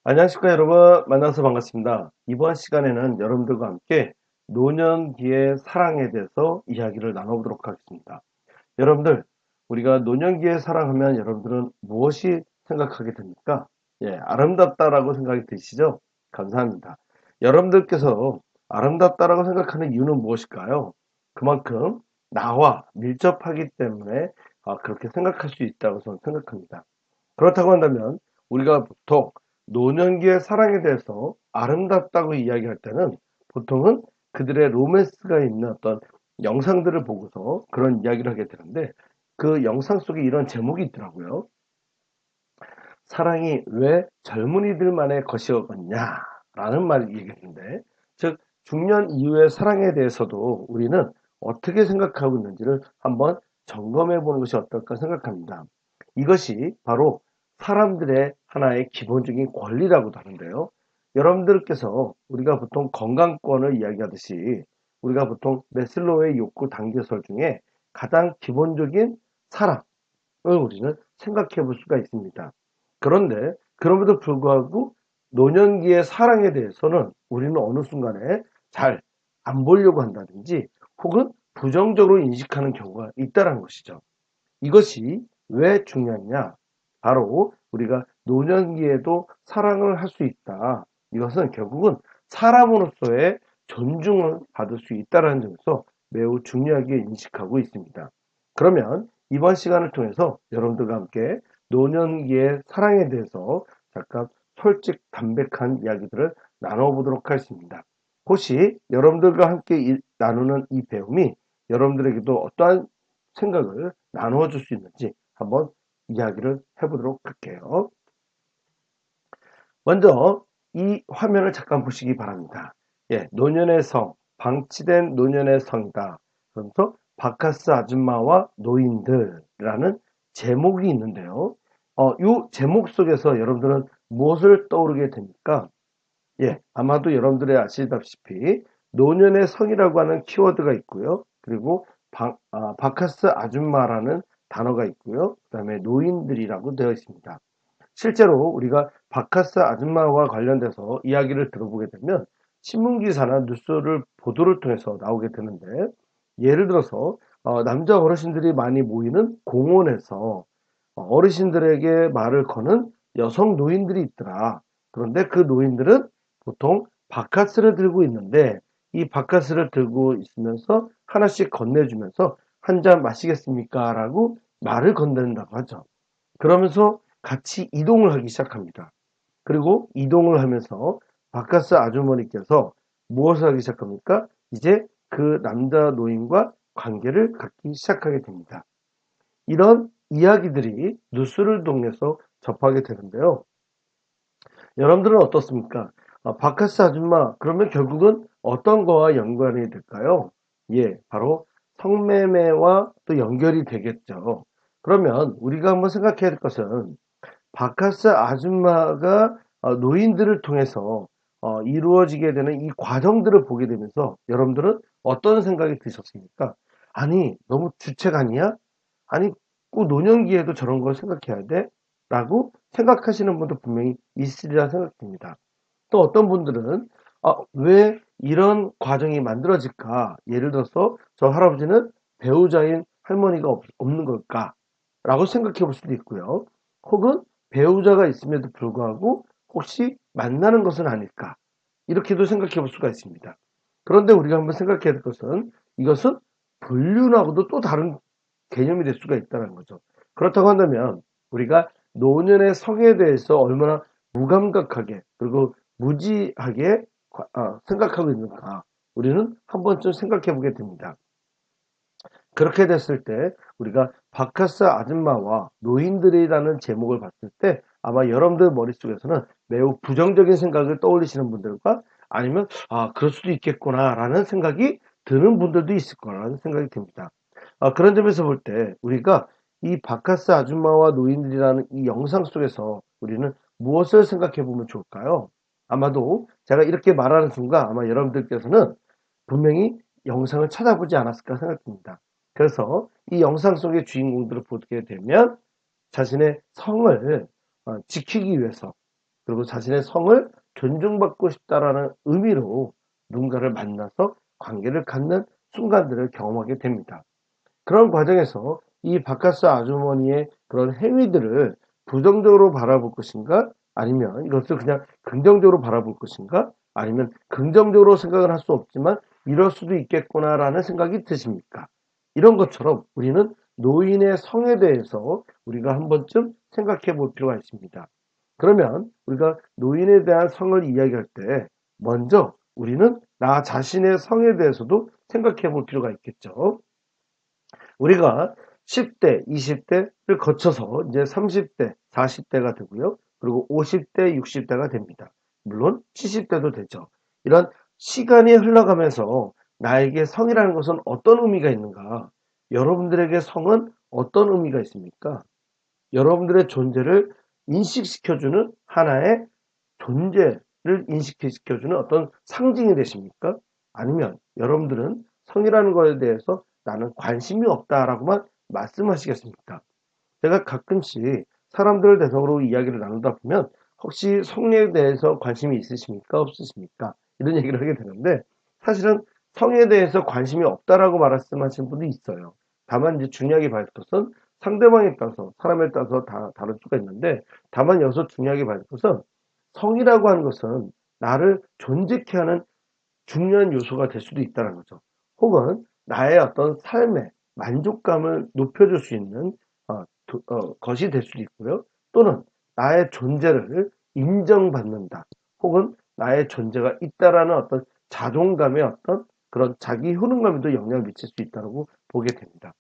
안녕하십니까 여러분, 만나서 반갑습니다. 이번 시간에는 여러분들과 함께 노년기의 사랑에 대해서 이야기를 나눠보도록 하겠습니다. 여러분들, 우리가 노년기의 사랑하면 여러분들은 무엇이 생각하게 됩니까? 예, 아름답다라고 생각이 드시죠? 감사합니다. 여러분들께서 아름답다라고 생각하는 이유는 무엇일까요? 그만큼 나와 밀접하기 때문에 그렇게 생각할 수 있다고 저는 생각합니다. 그렇다고 한다면 우리가 보통 노년기의 사랑에 대해서 아름답다고 이야기할 때는 보통은 그들의 로맨스가 있는 어떤 영상들을 보고서 그런 이야기를 하게 되는데, 그 영상 속에 이런 제목이 있더라고요. 사랑이 왜 젊은이들만의 것이었냐 라는 말이 얘기했는데, 즉 중년 이후의 사랑에 대해서도 우리는 어떻게 생각하고 있는지를 한번 점검해 보는 것이 어떨까 생각합니다. 이것이 바로 사람들의 하나의 기본적인 권리라고도 하는데요. 여러분들께서 우리가 보통 건강권을 이야기하듯이 우리가 보통 매슬로우의 욕구 단계설 중에 가장 기본적인 사랑을 우리는 생각해 볼 수가 있습니다. 그런데 그럼에도 불구하고 노년기의 사랑에 대해서는 우리는 어느 순간에 잘 안 보려고 한다든지 혹은 부정적으로 인식하는 경우가 있다는 것이죠. 이것이 왜 중요하냐? 바로 우리가 노년기에도 사랑을 할 수 있다. 이것은 결국은 사람으로서의 존중을 받을 수 있다는 점에서 매우 중요하게 인식하고 있습니다. 그러면 이번 시간을 통해서 여러분들과 함께 노년기의 사랑에 대해서 잠깐 솔직 담백한 이야기들을 나눠보도록 하겠습니다. 혹시 여러분들과 함께 나누는 이 배움이 여러분들에게도 어떠한 생각을 나누어 줄 수 있는지 한번 이야기를 해보도록 할게요. 먼저 이 화면을 잠깐 보시기 바랍니다. 예, 노년의 성, 방치된 노년의 성이다. 그러면서 바카스 아줌마와 노인들이라는 제목이 있는데요. 이 제목 속에서 여러분들은 무엇을 떠오르게 됩니까? 예, 아마도 여러분들이 아시다시피 노년의 성이라고 하는 키워드가 있고요. 그리고 바카스 아줌마라는 단어가 있고요. 그 다음에 노인들이라고 되어 있습니다. 실제로 우리가 바카스 아줌마와 관련돼서 이야기를 들어보게 되면 신문기사나 뉴스를 보도를 통해서 나오게 되는데, 예를 들어서 남자 어르신들이 많이 모이는 공원에서 어르신들에게 말을 거는 여성 노인들이 있더라. 그런데 그 노인들은 보통 바카스를 들고 있는데, 이 바카스를 들고 있으면서 하나씩 건네주면서 한 잔 마시겠습니까? 라고 말을 건넨다고 하죠. 그러면서 같이 이동을 하기 시작합니다. 그리고 이동을 하면서 바카스 아주머니께서 무엇을 하기 시작합니까? 이제 그 남자 노인과 관계를 갖기 시작하게 됩니다. 이런 이야기들이 뉴스를 통해서 접하게 되는데요. 여러분들은 어떻습니까? 바카스 아줌마, 그러면 결국은 어떤 거와 연관이 될까요? 예, 바로 성매매와 또 연결이 되겠죠. 그러면 우리가 한번 생각해야 될 것은 바카스 아줌마가 노인들을 통해서 이루어지게 되는 이 과정들을 보게 되면서 여러분들은 어떤 생각이 드셨습니까? 아니, 너무 주책 아니야? 아니, 꼭 노년기에도 저런 걸 생각해야 돼? 라고 생각하시는 분도 분명히 있으리라 생각됩니다. 또 어떤 분들은 왜 이런 과정이 만들어질까? 예를 들어서 저 할아버지는 배우자인 할머니가 없는 걸까? 라고 생각해 볼 수도 있고요. 혹은 배우자가 있음에도 불구하고 혹시 만나는 것은 아닐까? 이렇게도 생각해 볼 수가 있습니다. 그런데 우리가 한번 생각해야 될 것은 이것은 불륜하고도 또 다른 개념이 될 수가 있다는 거죠. 그렇다고 한다면 우리가 노년의 성에 대해서 얼마나 무감각하게 그리고 무지하게 생각하고 있는가, 우리는 한 번쯤 생각해 보게 됩니다. 그렇게 됐을 때 우리가 바카스 아줌마와 노인들이라는 제목을 봤을 때 아마 여러분들 머릿속에서는 매우 부정적인 생각을 떠올리시는 분들과, 아니면 그럴 수도 있겠구나 라는 생각이 드는 분들도 있을 거라는 생각이 듭니다. 그런 점에서 볼 때 우리가 이 바카스 아줌마와 노인들이라는 이 영상 속에서 우리는 무엇을 생각해 보면 좋을까요? 아마도 제가 이렇게 말하는 순간 아마 여러분들께서는 분명히 영상을 찾아보지 않았을까 생각됩니다. 그래서 이 영상 속의 주인공들을 보게 되면 자신의 성을 지키기 위해서, 그리고 자신의 성을 존중받고 싶다라는 의미로 누군가를 만나서 관계를 갖는 순간들을 경험하게 됩니다. 그런 과정에서 이 바카스 아주머니의 그런 행위들을 부정적으로 바라볼 것인가? 아니면 이것을 그냥 긍정적으로 바라볼 것인가? 아니면 긍정적으로 생각을 할 수 없지만 이럴 수도 있겠구나라는 생각이 드십니까? 이런 것처럼 우리는 노인의 성에 대해서 우리가 한 번쯤 생각해 볼 필요가 있습니다. 그러면 우리가 노인에 대한 성을 이야기할 때 먼저 우리는 나 자신의 성에 대해서도 생각해 볼 필요가 있겠죠. 우리가 10대, 20대를 거쳐서 이제 30대, 40대가 되고요. 그리고 50대, 60대가 됩니다. 물론 70대도 되죠. 이런 시간이 흘러가면서 나에게 성이라는 것은 어떤 의미가 있는가? 여러분들에게 성은 어떤 의미가 있습니까? 여러분들의 존재를 인식시켜주는 하나의 존재를 인식시켜주는 어떤 상징이 되십니까? 아니면 여러분들은 성이라는 것에 대해서 나는 관심이 없다라고만 말씀하시겠습니까? 제가 가끔씩 사람들 대상으로 이야기를 나누다 보면 혹시 성에 대해서 관심이 있으십니까? 없으십니까? 이런 얘기를 하게 되는데 사실은 성에 대해서 관심이 없다라고 말씀하시는 분도 있어요. 다만 이제 중요하게 봐야 할 것은 상대방에 따라서 사람에 따라서 다 다를 수가 있는데 다만 여기서 중요하게 봐야 할 것은 성이라고 하는 것은 나를 존재케 하는 중요한 요소가 될 수도 있다는 거죠. 혹은 나의 어떤 삶의 만족감을 높여줄 수 있는 것이 될 수도 있고요. 또는 나의 존재를 인정받는다. 혹은 나의 존재가 있다라는 어떤 자존감의 어떤 그런 자기 효능감에도 영향을 미칠 수 있다고 보게 됩니다.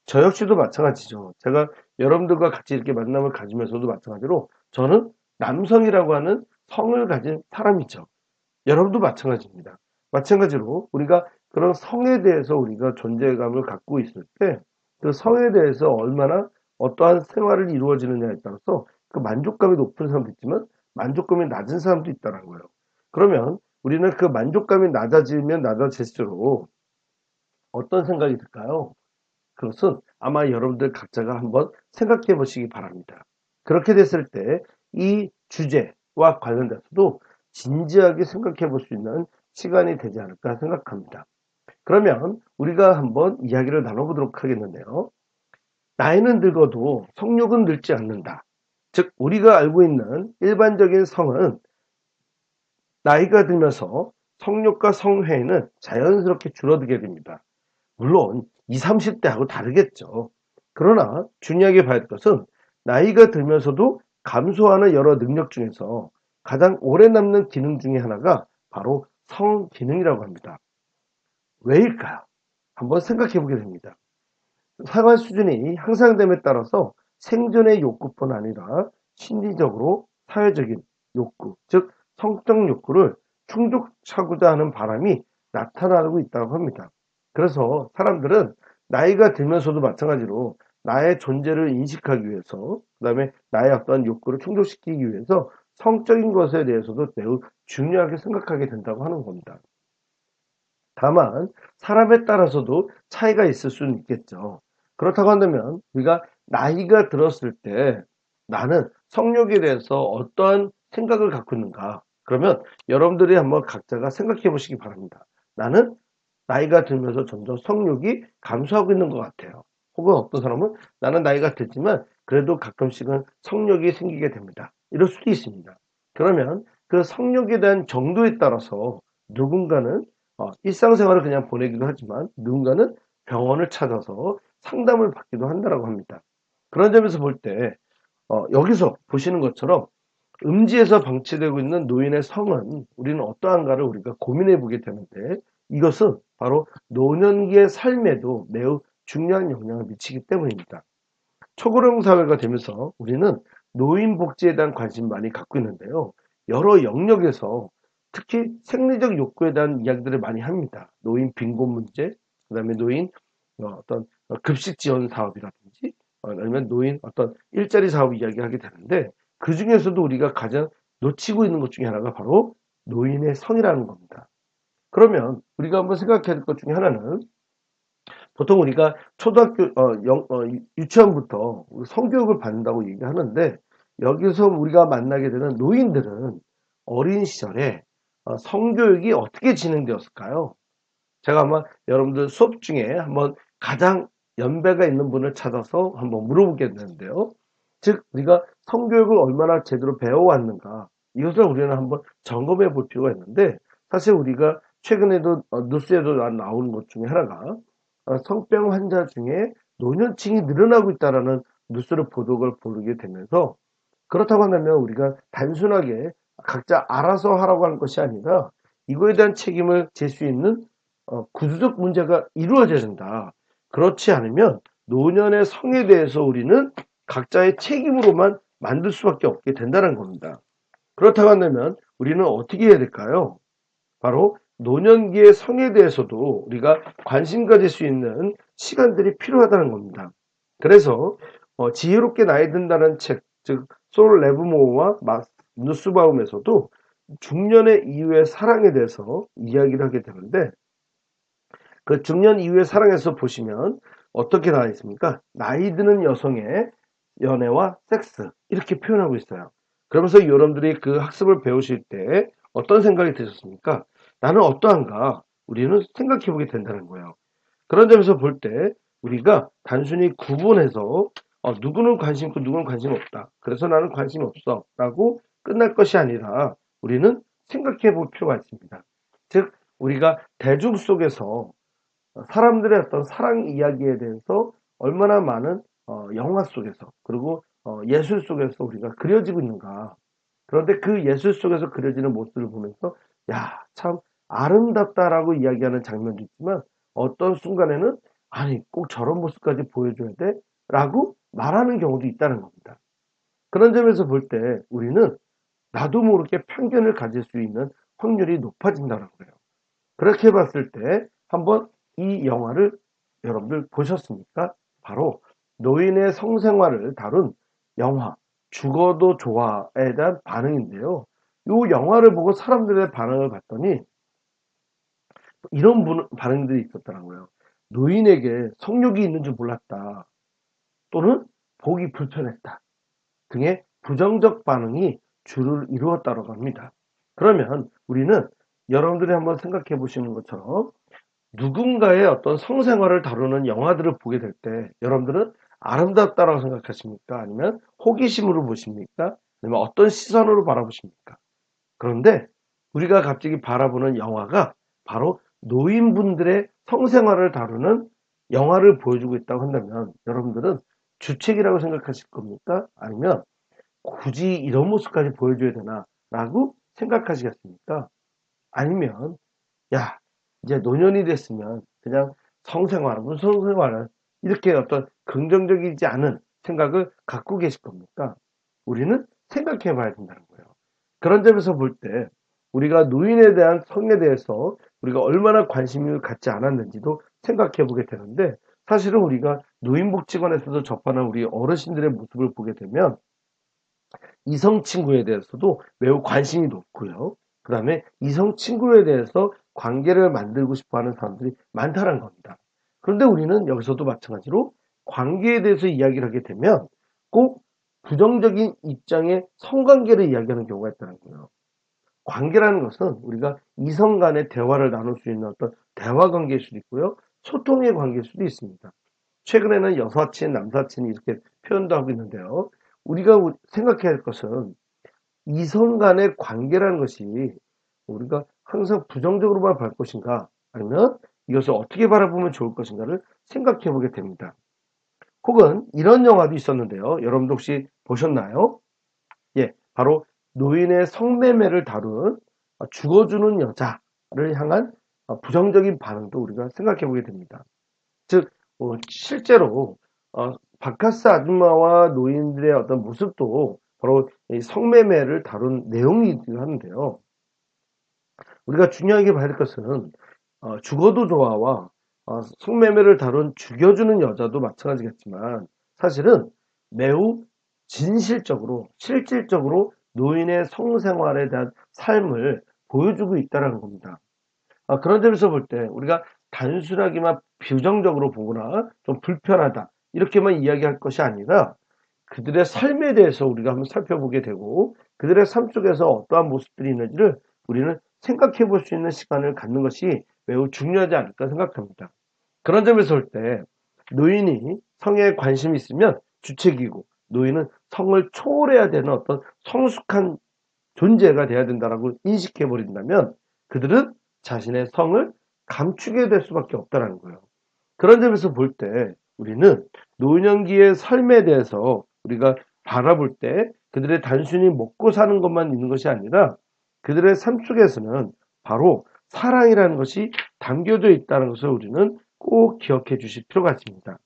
저 역시도 마찬가지죠. 제가 여러분들과 같이 이렇게 만남을 가지면서도 마찬가지로 저는 남성이라고 하는 성을 가진 사람이죠. 여러분도 마찬가지입니다. 마찬가지로 우리가 그런 성에 대해서 우리가 존재감을 갖고 있을 때 그 성에 대해서 얼마나 어떠한 생활을 이루어지느냐에 따라서 그 만족감이 높은 사람도 있지만 만족감이 낮은 사람도 있다는 거예요. 그러면 우리는 그 만족감이 낮아지면 낮아질수록 어떤 생각이 들까요? 그것은 아마 여러분들 각자가 한번 생각해 보시기 바랍니다. 그렇게 됐을 때 이 주제와 관련돼서도 진지하게 생각해 볼 수 있는 시간이 되지 않을까 생각합니다. 그러면 우리가 한번 이야기를 나눠보도록 하겠는데요. 나이는 늙어도 성욕은 늙지 않는다. 즉 우리가 알고 있는 일반적인 성은 나이가 들면서 성욕과 성회는 자연스럽게 줄어들게 됩니다. 물론 20, 30대하고 다르겠죠. 그러나 중요하게 봐야 할 것은 나이가 들면서도 감소하는 여러 능력 중에서 가장 오래 남는 기능 중에 하나가 바로 성 기능이라고 합니다. 왜일까요? 한번 생각해 보게 됩니다. 생활 수준이 향상됨에 따라서 생존의 욕구뿐 아니라 심리적으로 사회적인 욕구, 즉 성적 욕구를 충족하고자 하는 바람이 나타나고 있다고 합니다. 그래서 사람들은 나이가 들면서도 마찬가지로 나의 존재를 인식하기 위해서, 그 다음에 나의 어떤 욕구를 충족시키기 위해서 성적인 것에 대해서도 매우 중요하게 생각하게 된다고 하는 겁니다. 다만 사람에 따라서도 차이가 있을 수는 있겠죠. 그렇다고 한다면 우리가 나이가 들었을 때 나는 성욕에 대해서 어떠한 생각을 갖고 있는가? 그러면 여러분들이 한번 각자가 생각해 보시기 바랍니다. 나는 나이가 들면서 점점 성욕이 감소하고 있는 것 같아요. 혹은 어떤 사람은 나는 나이가 들지만 그래도 가끔씩은 성욕이 생기게 됩니다. 이럴 수도 있습니다. 그러면 그 성욕에 대한 정도에 따라서 누군가는 일상생활을 그냥 보내기도 하지만 누군가는 병원을 찾아서 상담을 받기도 한다고 합니다. 그런 점에서 볼 때 여기서 보시는 것처럼 음지에서 방치되고 있는 노인의 성은 우리는 어떠한가를 우리가 고민해 보게 되는데 이것은 바로 노년기의 삶에도 매우 중요한 영향을 미치기 때문입니다. 초고령 사회가 되면서 우리는 노인 복지에 대한 관심을 많이 갖고 있는데요. 여러 영역에서 특히 생리적 욕구에 대한 이야기들을 많이 합니다. 노인 빈곤 문제, 그다음에 노인 어떤 급식 지원 사업이라든지 아니면 노인 어떤 일자리 사업 이야기하게 되는데 그 중에서도 우리가 가장 놓치고 있는 것 중에 하나가 바로 노인의 성이라는 겁니다. 그러면 우리가 한번 생각해야 될 것 중에 하나는 보통 우리가 초등학교 유치원부터 성교육을 받는다고 얘기하는데 여기서 우리가 만나게 되는 노인들은 어린 시절에 성교육이 어떻게 진행되었을까요? 제가 아마 여러분들 수업 중에 한번 가장 연배가 있는 분을 찾아서 한번 물어보겠는데요. 즉, 우리가 성교육을 얼마나 제대로 배워왔는가, 이것을 우리는 한번 점검해 볼 필요가 있는데, 사실 우리가 최근에도 뉴스에도 나오는 것 중에 하나가 성병 환자 중에 노년층이 늘어나고 있다라는 뉴스를 보도를 보게 되면서, 그렇다고 한다면 우리가 단순하게 각자 알아서 하라고 하는 것이 아니라 이거에 대한 책임을 질 수 있는 구조적 문제가 이루어져야 된다. 그렇지 않으면 노년의 성에 대해서 우리는 각자의 책임으로만 만들 수밖에 없게 된다는 겁니다. 그렇다고 한다면 우리는 어떻게 해야 될까요? 바로 노년기의 성에 대해서도 우리가 관심 가질 수 있는 시간들이 필요하다는 겁니다. 그래서 지혜롭게 나이 든다는 책, 즉 솔 레브모어와 누스바움에서도 중년의 이후의 사랑에 대해서 이야기를 하게 되는데, 그 중년 이후의 사랑에서 보시면 어떻게 나와 있습니까? 나이 드는 여성의 연애와 섹스, 이렇게 표현하고 있어요. 그러면서 여러분들이 그 학습을 배우실 때 어떤 생각이 드셨습니까? 나는 어떠한가? 우리는 생각해 보게 된다는 거예요. 그런 점에서 볼 때 우리가 단순히 구분해서 누구는 관심 있고 누구는 관심 없다, 그래서 나는 관심 없어 라고 끝날 것이 아니라 우리는 생각해 볼 필요가 있습니다. 즉, 우리가 대중 속에서 사람들의 어떤 사랑 이야기에 대해서 얼마나 많은 영화 속에서, 그리고 예술 속에서 우리가 그려지고 있는가. 그런데 그 예술 속에서 그려지는 모습을 보면서 야, 참 아름답다라고 이야기하는 장면도 있지만, 어떤 순간에는 아니 꼭 저런 모습까지 보여줘야 돼? 라고 말하는 경우도 있다는 겁니다. 그런 점에서 볼 때 우리는 나도 모르게 편견을 가질 수 있는 확률이 높아진다는 거예요. 그렇게 봤을 때 한번 이 영화를 여러분들 보셨습니까? 바로 노인의 성생활을 다룬 영화 죽어도 좋아에 대한 반응인데요. 이 영화를 보고 사람들의 반응을 봤더니 이런 반응들이 있었더라고요. 노인에게 성욕이 있는 줄 몰랐다, 또는 보기 불편했다 등의 부정적 반응이 주를 이루었다고 합니다. 그러면 우리는 여러분들이 한번 생각해 보시는 것처럼 누군가의 어떤 성생활을 다루는 영화들을 보게 될 때 여러분들은 아름답다라고 생각하십니까? 아니면 호기심으로 보십니까? 아니면 어떤 시선으로 바라보십니까? 그런데 우리가 갑자기 바라보는 영화가 바로 노인분들의 성생활을 다루는 영화를 보여주고 있다고 한다면 여러분들은 주책이라고 생각하실 겁니까? 아니면 굳이 이런 모습까지 보여줘야 되나? 라고 생각하시겠습니까? 아니면 야, 이제 노년이 됐으면 그냥 성생활, 무슨 성생활을, 이렇게 어떤 긍정적이지 않은 생각을 갖고 계실 겁니까? 우리는 생각해 봐야 된다는 거예요. 그런 점에서 볼 때 우리가 노인에 대한 성에 대해서 우리가 얼마나 관심을 갖지 않았는지도 생각해 보게 되는데, 사실은 우리가 노인복지관에서도 접하는 우리 어르신들의 모습을 보게 되면 이성 친구에 대해서도 매우 관심이 높고요. 그 다음에 이성 친구에 대해서 관계를 만들고 싶어 하는 사람들이 많다는 겁니다. 그런데 우리는 여기서도 마찬가지로 관계에 대해서 이야기를 하게 되면 꼭 부정적인 입장의 성관계를 이야기하는 경우가 있다는 거예요. 관계라는 것은 우리가 이성 간의 대화를 나눌 수 있는 어떤 대화 관계일 수도 있고요, 소통의 관계일 수도 있습니다. 최근에는 여사친, 남사친 이렇게 표현도 하고 있는데요. 우리가 생각해야 할 것은 이성 간의 관계라는 것이 우리가 항상 부정적으로만 볼 것인가, 아니면 이것을 어떻게 바라보면 좋을 것인가를 생각해 보게 됩니다. 혹은 이런 영화도 있었는데요. 여러분도 혹시 보셨나요? 예, 바로 노인의 성매매를 다룬 죽어주는 여자를 향한 부정적인 반응도 우리가 생각해 보게 됩니다. 즉, 실제로 바카스 아줌마와 노인들의 어떤 모습도 바로 이 성매매를 다룬 내용이기도 하는데요. 우리가 중요하게 봐야 할 것은 죽어도 좋아와 성매매를 다룬 죽여주는 여자도 마찬가지겠지만, 사실은 매우 진실적으로 실질적으로 노인의 성생활에 대한 삶을 보여주고 있다는 겁니다. 그런 점에서 볼 때 우리가 단순하게만 부정적으로 보거나 좀 불편하다 이렇게만 이야기할 것이 아니라 그들의 삶에 대해서 우리가 한번 살펴보게 되고 그들의 삶 속에서 어떠한 모습들이 있는지를 우리는 생각해 볼 수 있는 시간을 갖는 것이 매우 중요하지 않을까 생각합니다. 그런 점에서 볼 때 노인이 성에 관심이 있으면 주책이고 노인은 성을 초월해야 되는 어떤 성숙한 존재가 돼야 된다라고 인식해 버린다면 그들은 자신의 성을 감추게 될 수밖에 없다는 거예요. 그런 점에서 볼 때 우리는 노년기의 삶에 대해서 우리가 바라볼 때 그들의 단순히 먹고 사는 것만 있는 것이 아니라 그들의 삶 속에서는 바로 사랑이라는 것이 담겨져 있다는 것을 우리는 꼭 기억해 주실 필요가 있습니다.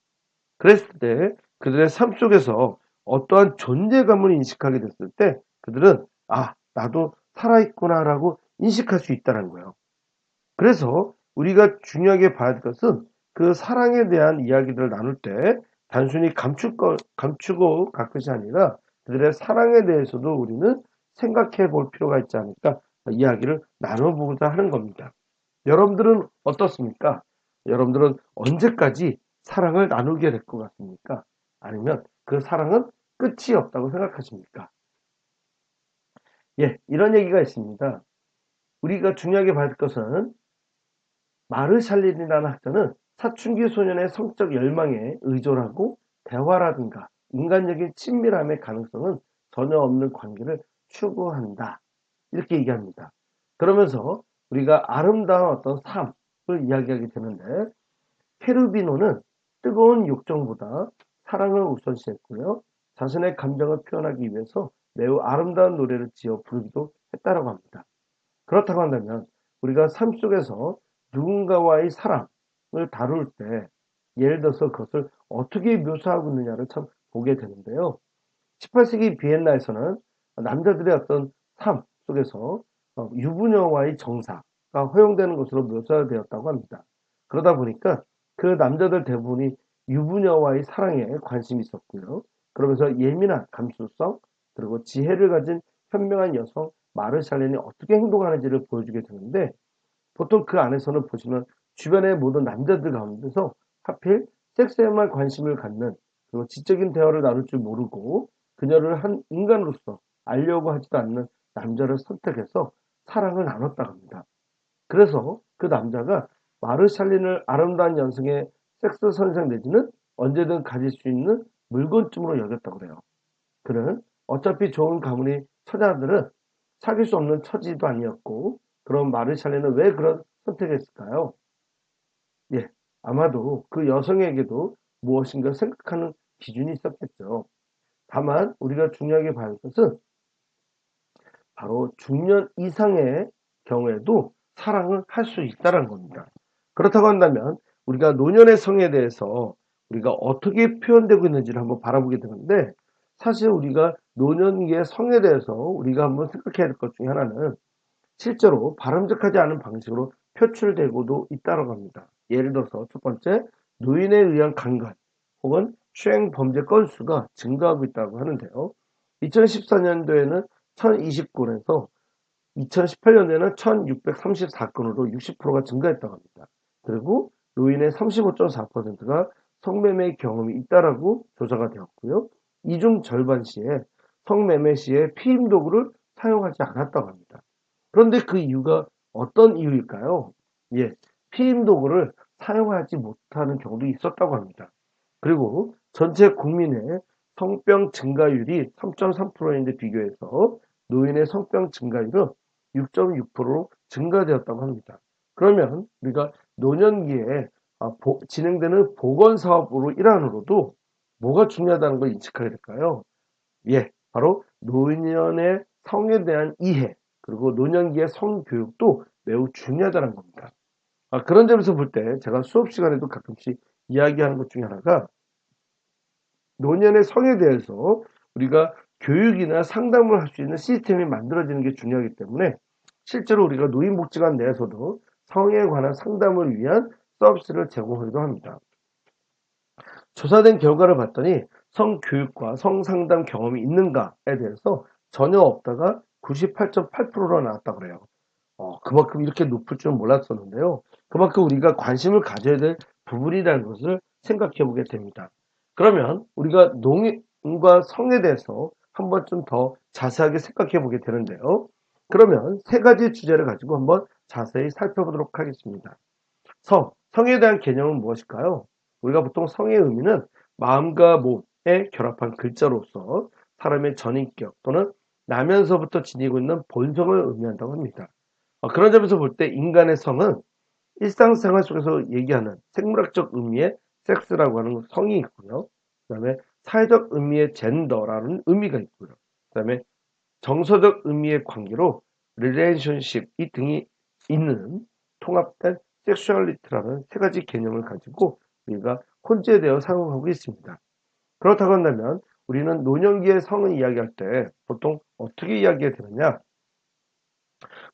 그랬을 때 그들의 삶 속에서 어떠한 존재감을 인식하게 됐을 때 그들은 나도 살아있구나라고 인식할 수 있다는 거예요. 그래서 우리가 중요하게 봐야 할 것은 그 사랑에 대한 이야기들을 나눌 때 단순히 감추고 갈 것이 아니라 그들의 사랑에 대해서도 우리는 생각해 볼 필요가 있지 않을까 이야기를 나눠보고자 하는 겁니다. 여러분들은 어떻습니까? 여러분들은 언제까지 사랑을 나누게 될 것 같습니까? 아니면 그 사랑은 끝이 없다고 생각하십니까? 예, 이런 얘기가 있습니다. 우리가 중요하게 봐야 할 것은 마르샬린이라는 학자는 사춘기 소년의 성적 열망에 의존하고 대화라든가 인간적인 친밀함의 가능성은 전혀 없는 관계를 추구한다. 이렇게 얘기합니다. 그러면서 우리가 아름다운 어떤 삶을 이야기하게 되는데 페루비노는 뜨거운 욕정보다 사랑을 우선시했고요. 자신의 감정을 표현하기 위해서 매우 아름다운 노래를 지어 부르기도 했다고 합니다. 그렇다고 한다면 우리가 삶 속에서 누군가와의 사랑을 다룰 때 예를 들어서 그것을 어떻게 묘사하고 있느냐를 참 보게 되는데요. 18세기 비엔나에서는 남자들의 어떤 삶 속에서 유부녀와의 정사가 허용되는 것으로 묘사되었다고 합니다. 그러다 보니까 그 남자들 대부분이 유부녀와의 사랑에 관심이 있었고요. 그러면서 예민한 감수성 그리고 지혜를 가진 현명한 여성 마르샬렌이 어떻게 행동하는지를 보여주게 되는데 보통 그 안에서는 보시면 주변의 모든 남자들 가운데서 하필 섹스에만 관심을 갖는 그리고 지적인 대화를 나눌 줄 모르고 그녀를 한 인간으로서 알려고 하지도 않는 남자를 선택해서 사랑을 나눴다고 합니다. 그래서 그 남자가 마르샬린을 아름다운 여성의 섹스 선생 내지는 언제든 가질 수 있는 물건쯤으로 여겼다고 그래요. 그는 어차피 좋은 가문의 처자들은 사귈 수 없는 처지도 아니었고 그럼 마르샬레는 왜 그런 선택을 했을까요? 예, 아마도 그 여성에게도 무엇인가 생각하는 기준이 있었겠죠. 다만 우리가 중요하게 봐야 할 것은 바로 중년 이상의 경우에도 사랑을 할 수 있다는 겁니다. 그렇다고 한다면 우리가 노년의 성에 대해서 우리가 어떻게 표현되고 있는지를 한번 바라보게 되는데 사실 우리가 노년기의 성에 대해서 우리가 한번 생각해야 될 것 중에 하나는 실제로 바람직하지 않은 방식으로 표출되고도 있다고 합니다. 예를 들어서 첫 번째, 노인에 의한 강간 혹은 추행 범죄 건수가 증가하고 있다고 하는데요. 2014년도에는 1029건에서 2018년에는 1634건으로 60%가 증가했다고 합니다. 그리고 노인의 35.4%가 성매매 경험이 있다라고 조사가 되었고요. 이 중 절반 시에 성매매 시에 피임 도구를 사용하지 않았다고 합니다. 그런데 그 이유가 어떤 이유일까요? 예, 피임 도구를 사용하지 못하는 경우도 있었다고 합니다. 그리고 전체 국민의 성병 증가율이 3.3%인데 비교해서 노인의 성병 증가율은 6.6%로 증가되었다고 합니다. 그러면 우리가 노년기에 진행되는 보건사업으로 일환으로도 뭐가 중요하다는 걸 인식하게 될까요? 예, 바로 노년의 성에 대한 이해 그리고 노년기의 성교육도 매우 중요하다는 겁니다. 그런 점에서 볼 때 제가 수업 시간에도 가끔씩 이야기하는 것 중에 하나가 노년의 성에 대해서 우리가 교육이나 상담을 할 수 있는 시스템이 만들어지는 게 중요하기 때문에 실제로 우리가 노인복지관 내에서도 성에 관한 상담을 위한 서비스를 제공하기도 합니다. 조사된 결과를 봤더니 성교육과 성상담 경험이 있는가에 대해서 전혀 없다가 98.8%로 나왔다고 그래요. 그만큼 이렇게 높을 줄은 몰랐었는데요. 그만큼 우리가 관심을 가져야 될 부분이라는 것을 생각해 보게 됩니다. 그러면 우리가 성과 성에 대해서 한번 좀 더 자세하게 생각해 보게 되는데요. 그러면 세 가지 주제를 가지고 한번 자세히 살펴보도록 하겠습니다. 성에 대한 개념은 무엇일까요? 우리가 보통 성의 의미는 마음과 몸에 결합한 글자로서 사람의 전인격 또는 나면서부터 지니고 있는 본성을 의미한다고 합니다. 그런 점에서 볼 때 인간의 성은 일상생활 속에서 얘기하는 생물학적 의미의 섹스라고 하는 성이 있고요. 그 다음에 사회적 의미의 젠더라는 의미가 있고요. 그 다음에 정서적 의미의 관계로 relationship 이 등이 있는 통합된 섹슈얼리티라는 세 가지 개념을 가지고 우리가 혼재되어 사용하고 있습니다. 그렇다고 한다면 우리는 노년기의 성을 이야기할 때 보통 어떻게 이야기가 되느냐?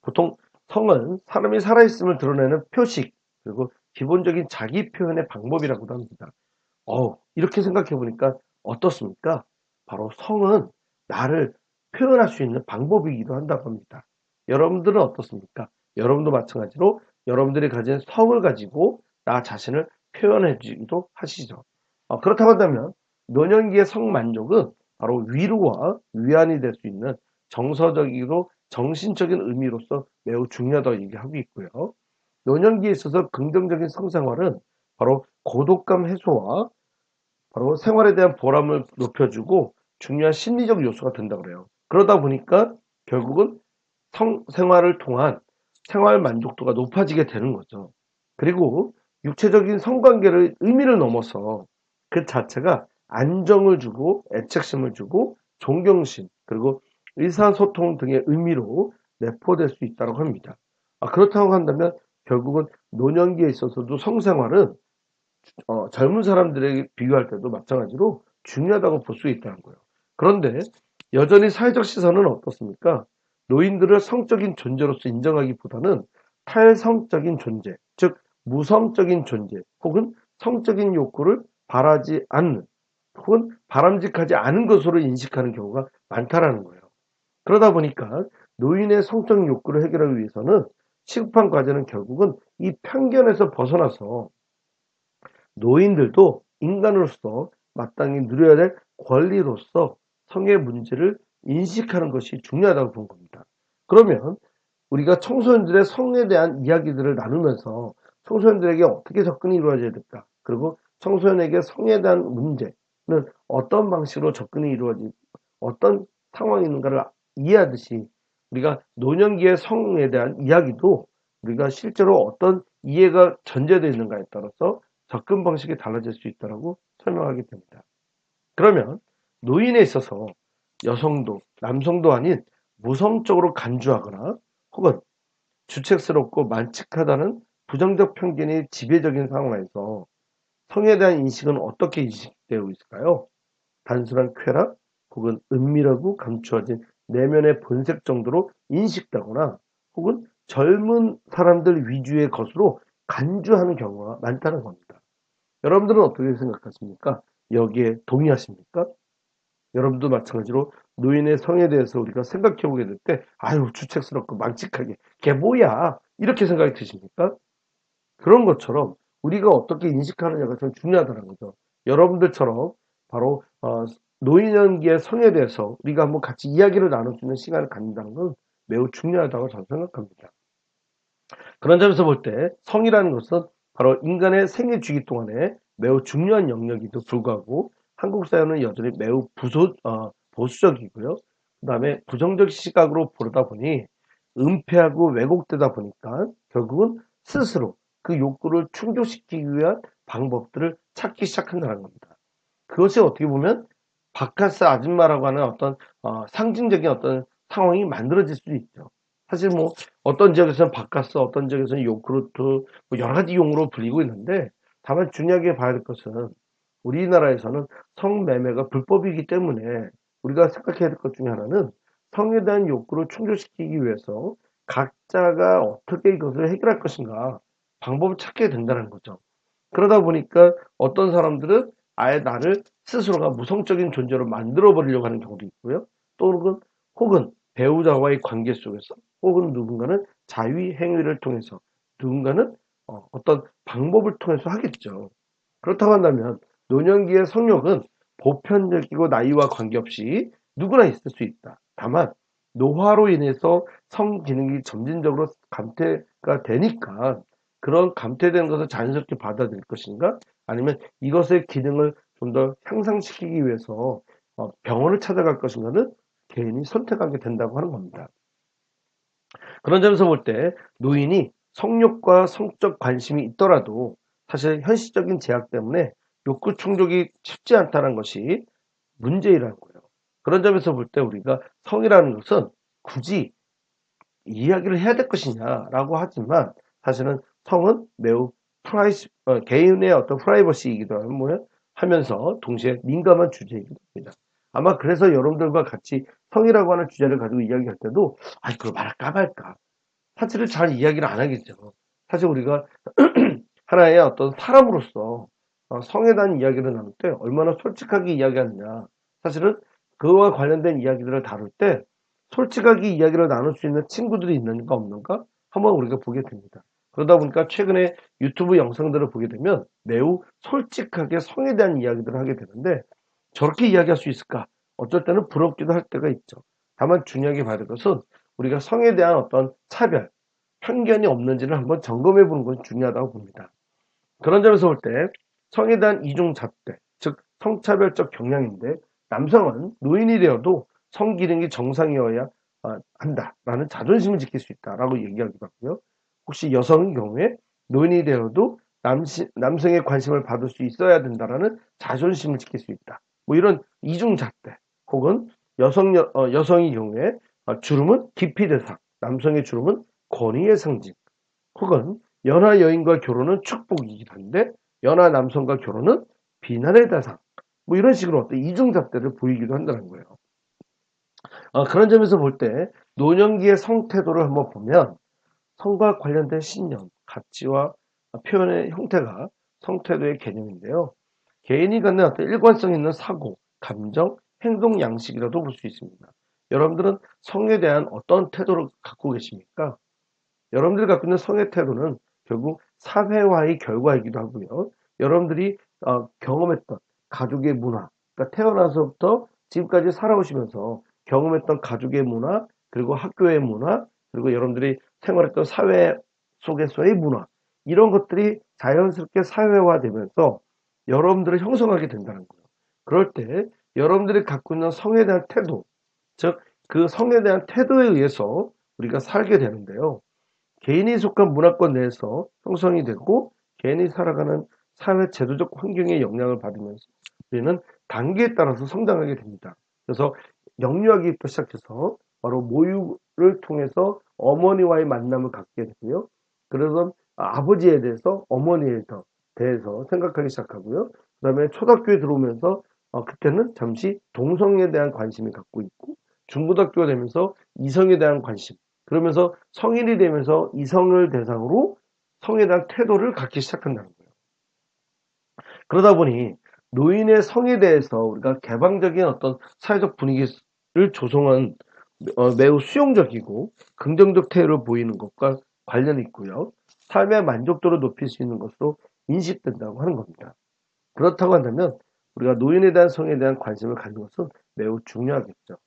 보통 성은 사람이 살아있음을 드러내는 표식 그리고 기본적인 자기 표현의 방법이라고도 합니다. 이렇게 생각해 보니까 어떻습니까? 바로 성은 나를 표현할 수 있는 방법이기도 한다고 합니다. 여러분들은 어떻습니까? 여러분도 마찬가지로 여러분들이 가진 성을 가지고 나 자신을 표현해 주기도 하시죠. 그렇다고 한다면 노년기의 성만족은 바로 위로와 위안이 될 수 있는 정서적이고 정신적인 의미로서 매우 중요하다고 얘기하고 있고요. 노년기에 있어서 긍정적인 성생활은 바로 고독감 해소와 바로 생활에 대한 보람을 높여주고 중요한 심리적 요소가 된다고 그래요. 그러다 보니까 결국은 생활을 통한 생활 만족도가 높아지게 되는 거죠. 그리고 육체적인 성관계를 의미를 넘어서 그 자체가 안정을 주고 애착심을 주고 존경심 그리고 의사소통 등의 의미로 내포될 수 있다고 합니다. 그렇다고 한다면 결국은 노년기에 있어서도 성생활은 젊은 사람들에게 비교할 때도 마찬가지로 중요하다고 볼 수 있다는 거예요. 그런데 여전히 사회적 시선은 어떻습니까? 노인들을 성적인 존재로서 인정하기보다는 탈성적인 존재, 즉 무성적인 존재 혹은 성적인 욕구를 바라지 않는 혹은 바람직하지 않은 것으로 인식하는 경우가 많다라는 거예요. 그러다 보니까 노인의 성적 욕구를 해결하기 위해서는 시급한 과제는 결국은 이 편견에서 벗어나서 노인들도 인간으로서 마땅히 누려야 될 권리로서 성의 문제를 인식하는 것이 중요하다고 본 겁니다. 그러면 우리가 청소년들의 성에 대한 이야기들을 나누면서 청소년들에게 어떻게 접근이 이루어져야 될까? 그리고 청소년에게 성에 대한 문제는 어떤 방식으로 접근이 이루어지고 어떤 상황이 있는가를 이해하듯이 우리가 노년기의 성에 대한 이야기도 우리가 실제로 어떤 이해가 전제되어 있는가에 따라서 접근 방식이 달라질 수 있다고 설명하게 됩니다. 그러면 노인에 있어서 여성도 남성도 아닌 무성적으로 간주하거나 혹은 주책스럽고 만직하다는 부정적 편견이 지배적인 상황에서 성에 대한 인식은 어떻게 인식되고 있을까요? 단순한 쾌락 혹은 은밀하고 감추어진 내면의 본색 정도로 인식되거나 혹은 젊은 사람들 위주의 것으로 간주하는 경우가 많다는 겁니다. 여러분들은 어떻게 생각하십니까? 여기에 동의하십니까? 여러분도 마찬가지로 노인의 성에 대해서 우리가 생각해 보게 될 때, 아유, 주책스럽고 망측하게, 걔 뭐야? 이렇게 생각이 드십니까? 그런 것처럼 우리가 어떻게 인식하느냐가 좀 중요하다는 거죠. 여러분들처럼 바로 노인연기의 성에 대해서 우리가 한번 같이 이야기를 나눌 수 있는 시간을 갖는다는 건 매우 중요하다고 저는 생각합니다. 그런 점에서 볼 때 성이라는 것은 바로 인간의 생애 주기 동안에 매우 중요한 영역에도 불구하고 한국 사회는 여전히 매우 보수적이고요. 그 다음에 부정적 시각으로 보다 보니 은폐하고 왜곡되다 보니까 결국은 스스로 그 욕구를 충족시키기 위한 방법들을 찾기 시작한다는 겁니다. 그것이 어떻게 보면 바카스 아줌마라고 하는 어떤 상징적인 어떤 상황이 만들어질 수도 있죠. 사실 뭐 어떤 지역에서는 바카스, 어떤 지역에서는 요크루트, 뭐 여러 가지 용어로 불리고 있는데 다만 중요하게 봐야 될 것은 우리나라에서는 성매매가 불법이기 때문에 우리가 생각해야 될 것 중에 하나는 성에 대한 욕구를 충족시키기 위해서 각자가 어떻게 이것을 해결할 것인가 방법을 찾게 된다는 거죠. 그러다 보니까 어떤 사람들은 아예 나를 스스로가 무성적인 존재로 만들어 버리려고 하는 경우도 있고요. 또 혹은 배우자와의 관계 속에서 혹은 누군가는 자위 행위를 통해서 누군가는 어떤 방법을 통해서 하겠죠. 그렇다고 한다면 노년기의 성욕은 보편적이고 나이와 관계없이 누구나 있을 수 있다. 다만 노화로 인해서 성 기능이 점진적으로 감퇴가 되니까 그런 감퇴되는 것을 자연스럽게 받아들일 것인가? 아니면 이것의 기능을 좀 더 향상시키기 위해서 병원을 찾아갈 것인가는 개인이 선택하게 된다고 하는 겁니다. 그런 점에서 볼 때 노인이 성욕과 성적 관심이 있더라도 사실 현실적인 제약 때문에 욕구 충족이 쉽지 않다는 것이 문제이라는 거예요. 그런 점에서 볼 때 우리가 성이라는 것은 굳이 이야기를 해야 될 것이냐라고 하지만 사실은 성은 매우 개인의 어떤 프라이버시이기도 하면서 동시에 민감한 주제이기도 합니다. 아마 그래서 여러분들과 같이 성이라고 하는 주제를 가지고 이야기할 때도 그걸 말할까 말까 사실은 잘 이야기를 안 하겠죠. 사실 우리가 하나의 어떤 사람으로서 성에 대한 이야기를 나눌 때 얼마나 솔직하게 이야기하느냐. 사실은 그와 관련된 이야기들을 다룰 때 솔직하게 이야기를 나눌 수 있는 친구들이 있는가 없는가 한번 우리가 보게 됩니다. 그러다 보니까 최근에 유튜브 영상들을 보게 되면 매우 솔직하게 성에 대한 이야기들을 하게 되는데 저렇게 이야기할 수 있을까? 어쩔 때는 부럽기도 할 때가 있죠. 다만 중요하게 봐야 될 것은 우리가 성에 대한 어떤 차별, 편견이 없는지를 한번 점검해 보는 것이 중요하다고 봅니다. 그런 점에서 볼 때 성에 대한 이중잣대, 즉 성차별적 경향인데 남성은 노인이 되어도 성기능이 정상이어야 한다라는 자존심을 지킬 수 있다라고 얘기하기도 하고요. 혹시 여성의 경우에 노인이 되어도 남성의 관심을 받을 수 있어야 된다라는 자존심을 지킬 수 있다. 뭐 이런 이중잣대 혹은 여성의 경우에 주름은 기피 대상, 남성의 주름은 권위의 상징 혹은 연하 여인과 결혼은 축복이긴 한데 연하 남성과 결혼은 비난의 대상 뭐 이런 식으로 어떤 이중잣대를 보이기도 한다는 거예요. 그런 점에서 볼 때 노년기의 성태도를 한번 보면 성과 관련된 신념, 가치와 표현의 형태가 성태도의 개념인데요. 개인이 갖는 어떤 일관성 있는 사고, 감정, 행동 양식이라도 볼 수 있습니다. 여러분들은 성에 대한 어떤 태도를 갖고 계십니까? 여러분들이 갖고 있는 성의 태도는 결국 사회화의 결과이기도 하고요. 여러분들이 경험했던 가족의 문화, 그러니까 태어나서부터 지금까지 살아오시면서 경험했던 가족의 문화, 그리고 학교의 문화, 그리고 여러분들이 생활했던 사회 속에서의 문화, 이런 것들이 자연스럽게 사회화되면서 여러분들을 형성하게 된다는 거예요. 그럴 때 여러분들이 갖고 있는 성에 대한 태도, 즉 그 성에 대한 태도에 의해서 우리가 살게 되는데요. 개인이 속한 문화권 내에서 형성이 되고 개인이 살아가는 사회 제도적 환경의 영향을 받으면서 우리는 단계에 따라서 성장하게 됩니다. 그래서 영유아기부터 시작해서 바로 모유를 통해서 어머니와의 만남을 갖게 되고요. 그래서 아버지에 대해서 어머니에 대해서 생각하기 시작하고요. 그 다음에 초등학교에 들어오면서 그때는 잠시 동성에 대한 관심을 갖고 있고 중고등학교가 되면서 이성에 대한 관심 그러면서 성인이 되면서 이성을 대상으로 성에 대한 태도를 갖기 시작한다는 거예요. 그러다 보니 노인의 성에 대해서 우리가 개방적인 어떤 사회적 분위기를 조성한 매우 수용적이고 긍정적 태도를 보이는 것과 관련이 있고요. 삶의 만족도를 높일 수 있는 것으로 인식된다고 하는 겁니다. 그렇다고 한다면 우리가 노인에 대한 성에 대한 관심을 갖는 것은 매우 중요하겠죠.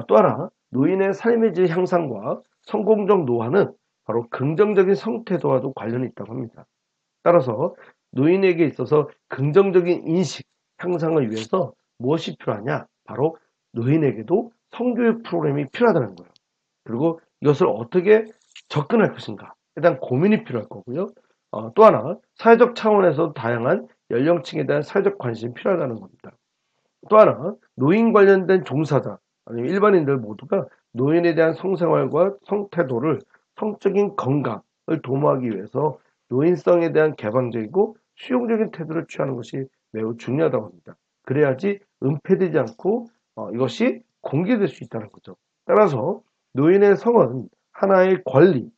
또 하나 노인의 삶의 질 향상과 성공적 노화는 바로 긍정적인 성태도와도 관련이 있다고 합니다. 따라서 노인에게 있어서 긍정적인 인식 향상을 위해서 무엇이 필요하냐? 바로 노인에게도 성교육 프로그램이 필요하다는 거예요. 그리고 이것을 어떻게 접근할 것인가에 대한 고민이 필요할 거고요. 또 하나 사회적 차원에서 다양한 연령층에 대한 사회적 관심이 필요하다는 겁니다. 또 하나 노인 관련된 종사자 아니면 일반인들 모두가 노인에 대한 성생활과 성태도를 성적인 건강을 도모하기 위해서 노인성에 대한 개방적이고 수용적인 태도를 취하는 것이 매우 중요하다고 합니다. 그래야지 은폐되지 않고 이것이 공개될 수 있다는 거죠. 따라서 노인의 성은 하나의 권리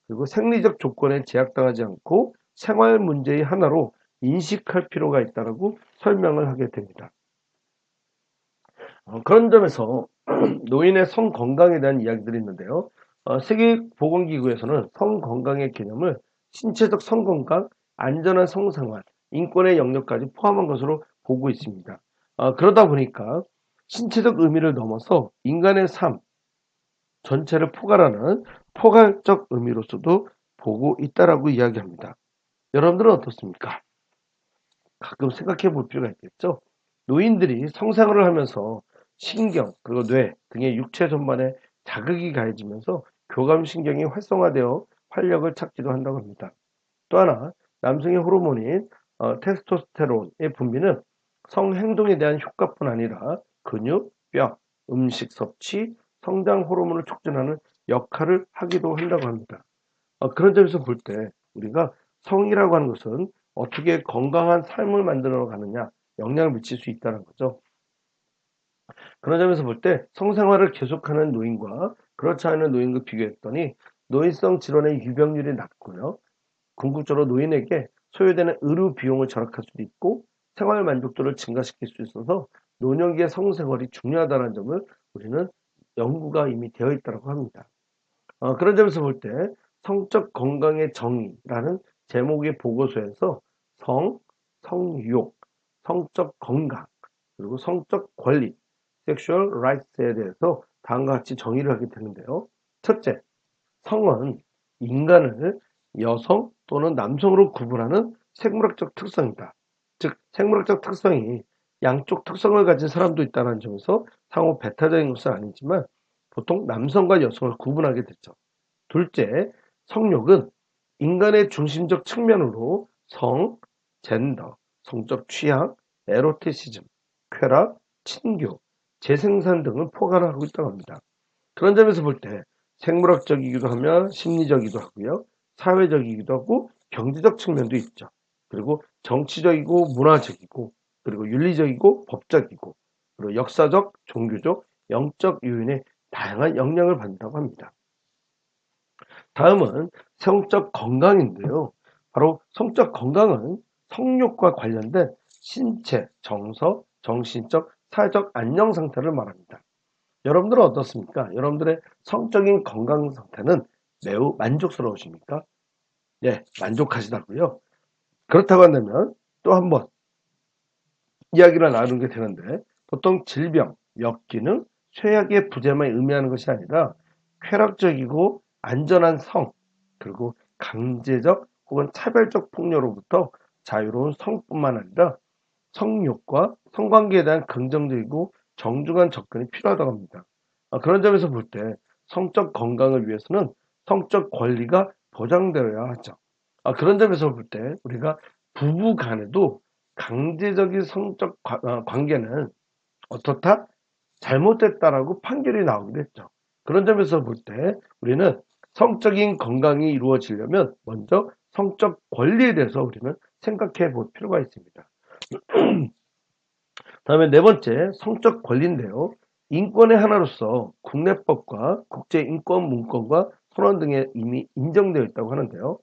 그리고 생리적 조건에 제약당하지 않고 생활 문제의 하나로 인식할 필요가 있다고 설명을 하게 됩니다. 그런 점에서 노인의 성 건강에 대한 이야기들이 있는데요. 세계보건기구에서는 성 건강의 개념을 신체적 성 건강, 안전한 성생활, 인권의 영역까지 포함한 것으로 보고 있습니다. 그러다 보니까 신체적 의미를 넘어서 인간의 삶 전체를 포괄하는 포괄적 의미로서도 보고 있다라고 이야기합니다. 여러분들은 어떻습니까? 가끔 생각해 볼 필요가 있겠죠? 노인들이 성생활을 하면서 신경, 그리고 뇌 등의 육체 전반에 자극이 가해지면서 교감신경이 활성화되어 활력을 찾기도 한다고 합니다. 또 하나, 남성의 호르몬인 테스토스테론의 분비는 성행동에 대한 효과뿐 아니라 근육, 뼈, 음식 섭취, 성장 호르몬을 촉진하는 역할을 하기도 한다고 합니다. 그런 점에서 볼 때 우리가 성이라고 하는 것은 어떻게 건강한 삶을 만들어 가느냐 영향을 미칠 수 있다는 거죠. 그런 점에서 볼 때 성생활을 계속하는 노인과 그렇지 않은 노인과 비교했더니 노인성 질환의 유병률이 낮고요. 궁극적으로 노인에게 소요되는 의료 비용을 절약할 수도 있고 생활 만족도를 증가시킬 수 있어서 노년기의 성생활이 중요하다는 점을 우리는 연구가 이미 되어 있다고 합니다. 그런 점에서 볼 때 성적 건강의 정의라는 제목의 보고서에서 성, 성욕, 성적 건강, 그리고 성적 권리, 섹슈얼 라이트스에 대해서 다음과 같이 정의를 하게 되는데요. 첫째, 성은 인간을 여성 또는 남성으로 구분하는 생물학적 특성이다. 즉, 생물학적 특성이 양쪽 특성을 가진 사람도 있다는 점에서 상호 배타적인 것은 아니지만 보통 남성과 여성을 구분하게 되죠. 둘째, 성욕은 인간의 중심적 측면으로 성, 젠더, 성적 취향, 에로티시즘, 쾌락, 친교, 재생산 등을 포괄하고 있다고 합니다. 그런 점에서 볼 때 생물학적이기도 하며 심리적이기도 하고요. 사회적이기도 하고 경제적 측면도 있죠. 그리고 정치적이고 문화적이고 그리고 윤리적이고 법적이고 그리고 역사적, 종교적, 영적 요인의 다양한 영향을 받는다고 합니다. 다음은 성적 건강인데요. 바로 성적 건강은 성욕과 관련된 신체, 정서, 정신적, 사회적 안녕 상태를 말합니다. 여러분들은 어떻습니까? 여러분들의 성적인 건강 상태는 매우 만족스러우십니까? 예, 만족하시다고요. 그렇다고 한다면 또 한번 이야기를 나누게 되는데 보통 질병, 역기능, 쇠약의 부재만 의미하는 것이 아니라 쾌락적이고 안전한 성, 그리고 강제적 혹은 차별적 폭력으로부터 자유로운 성뿐만 아니라 성욕과 성관계에 대한 긍정적이고 정중한 접근이 필요하다고 합니다. 그런 점에서 볼 때 성적 건강을 위해서는 성적 권리가 보장되어야 하죠. 그런 점에서 볼 때 우리가 부부 간에도 강제적인 성적 관계는 어떻다? 잘못됐다라고 판결이 나오기도 했죠. 그런 점에서 볼 때 우리는 성적인 건강이 이루어지려면 먼저 성적 권리에 대해서 우리는 생각해 볼 필요가 있습니다. 다음에 네 번째, 성적 권리인데요. 인권의 하나로서 국내법과 국제인권문건과 선언 등에 이미 인정되어 있다고 하는데요.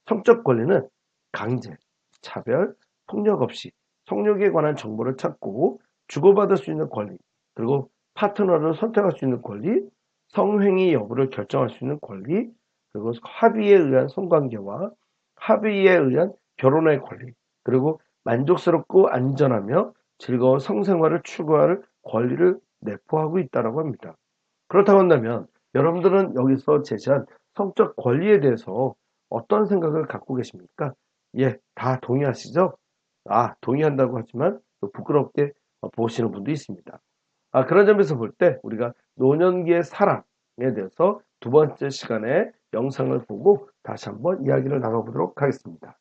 성적 권리는 강제, 차별, 폭력 없이 성욕에 관한 정보를 찾고 주고받을 수 있는 권리, 그리고 파트너를 선택할 수 있는 권리, 성행위 여부를 결정할 수 있는 권리, 그리고 합의에 의한 성관계와 합의에 의한 결혼의 권리, 그리고 만족스럽고 안전하며 즐거운 성생활을 추구할 권리를 내포하고 있다고 합니다. 그렇다고 한다면 여러분들은 여기서 제시한 성적 권리에 대해서 어떤 생각을 갖고 계십니까? 예, 다 동의하시죠? 동의한다고 하지만 또 부끄럽게 보시는 분도 있습니다. 그런 점에서 볼 때 우리가 노년기의 사랑에 대해서 두 번째 시간에 영상을 보고 다시 한번 이야기를 나눠보도록 하겠습니다.